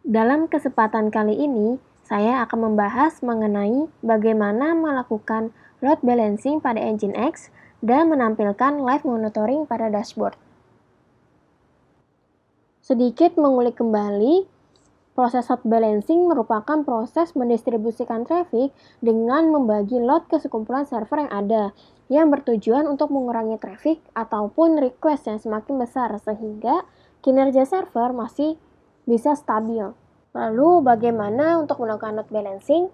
Dalam kesempatan kali ini, saya akan membahas mengenai bagaimana melakukan load balancing pada Nginx dan menampilkan live monitoring pada dashboard. Sedikit mengulik kembali, proses load balancing merupakan proses mendistribusikan traffic dengan membagi load ke sekumpulan server yang ada, yang bertujuan untuk mengurangi traffic ataupun request yang semakin besar sehingga kinerja server masih bisa stabil. Lalu bagaimana untuk melakukan load balancing?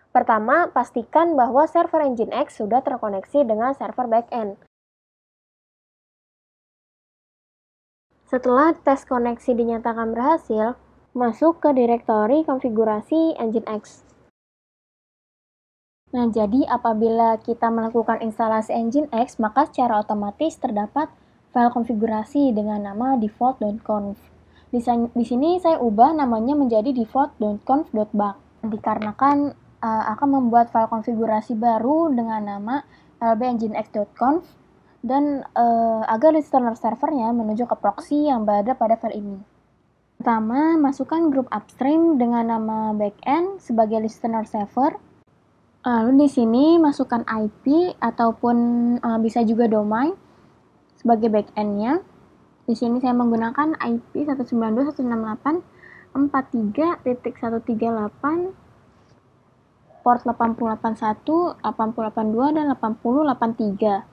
Pertama, pastikan bahwa server Nginx sudah terkoneksi dengan server backend. Setelah tes koneksi dinyatakan berhasil, masuk ke direktori konfigurasi Nginx. Nah, jadi apabila kita melakukan instalasi Nginx, maka secara otomatis terdapat file konfigurasi dengan nama default.conf. Di sini saya ubah namanya menjadi default.conf.bug dikarenakan akan membuat file konfigurasi baru dengan nama lb-nginx.conf dan agar listener servernya menuju ke proxy yang berada pada file ini. Pertama, masukkan grup upstream dengan nama backend sebagai listener server. Lalu di sini masukkan IP ataupun bisa juga domain sebagai backend-nya. Di sini saya menggunakan IP 192.168.43.138, port 8081, 8082, dan 8083.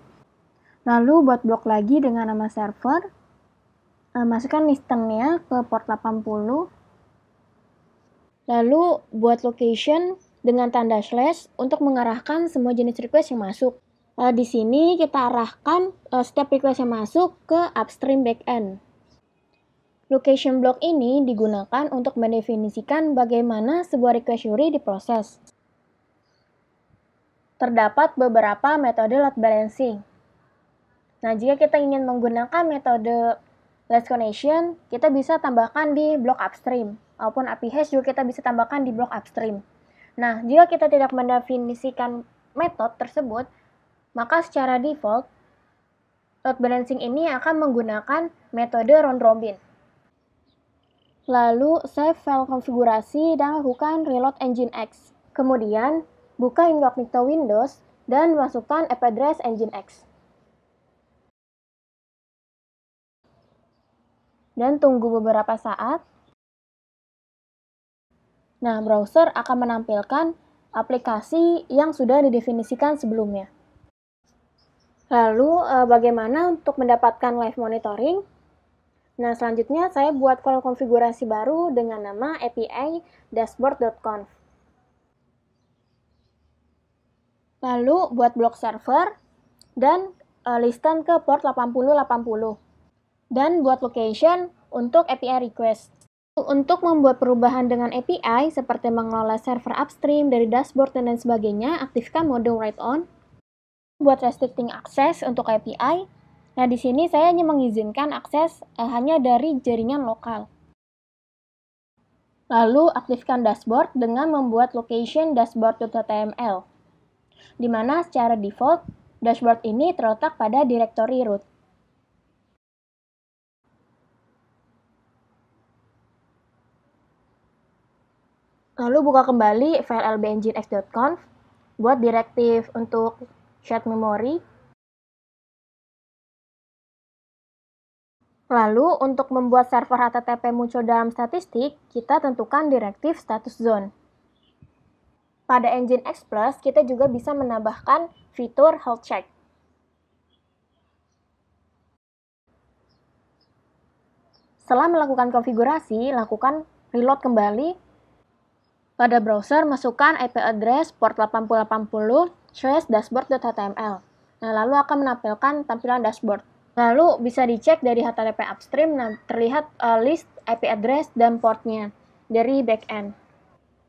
Lalu buat blok lagi dengan nama server, masukkan listen-nya ke port 80. Lalu buat location dengan tanda slash untuk mengarahkan semua jenis request yang masuk. Di sini kita arahkan setiap request yang masuk ke upstream backend. Location block ini digunakan untuk mendefinisikan bagaimana sebuah request query diproses. Terdapat beberapa metode load balancing. Nah, jika kita ingin menggunakan metode last connection, kita bisa tambahkan di block upstream, maupun API hash juga kita bisa tambahkan di block upstream. Nah, jika kita tidak mendefinisikan metode tersebut, maka secara default, load balancing ini akan menggunakan metode round robin. Lalu, save file konfigurasi dan lakukan reload Nginx. Kemudian, buka incognito Windows dan masukkan IP address Nginx. Dan tunggu beberapa saat. Nah, browser akan menampilkan aplikasi yang sudah didefinisikan sebelumnya. Lalu, bagaimana untuk mendapatkan live monitoring? Nah, selanjutnya saya buat file konfigurasi baru dengan nama API dashboard.conf. Lalu, buat blok server dan listen ke port 8080. Dan buat location untuk API request. Untuk membuat perubahan dengan API, seperti mengelola server upstream dari dashboard dan lain sebagainya, aktifkan mode write on. Buat restricting access untuk API, nah di sini saya hanya mengizinkan akses hanya dari jaringan lokal. Lalu aktifkan dashboard dengan membuat location dashboard.html, di mana secara default dashboard ini terletak pada direktori root. Lalu buka kembali file lb-nginx.conf, buat direktif untuk shared memory. Lalu, untuk membuat server HTTP muncul dalam statistik, kita tentukan direktif status zone. Pada Nginx Plus, kita juga bisa menambahkan fitur health check. Setelah melakukan konfigurasi, lakukan reload kembali. Pada browser, masukkan IP address port 8080/dashboard.html. Nah, lalu akan menampilkan tampilan dashboard. Lalu bisa dicek dari HTTP upstream, nah terlihat list IP address dan portnya dari backend.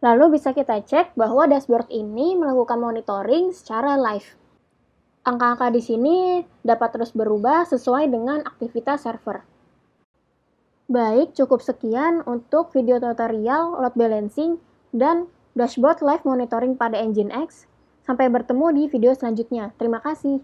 Lalu bisa kita cek bahwa dashboard ini melakukan monitoring secara live. Angka-angka di sini dapat terus berubah sesuai dengan aktivitas server. Baik, cukup sekian untuk video tutorial load balancing dan dashboard live monitoring pada Nginx. Sampai bertemu di video selanjutnya. Terima kasih.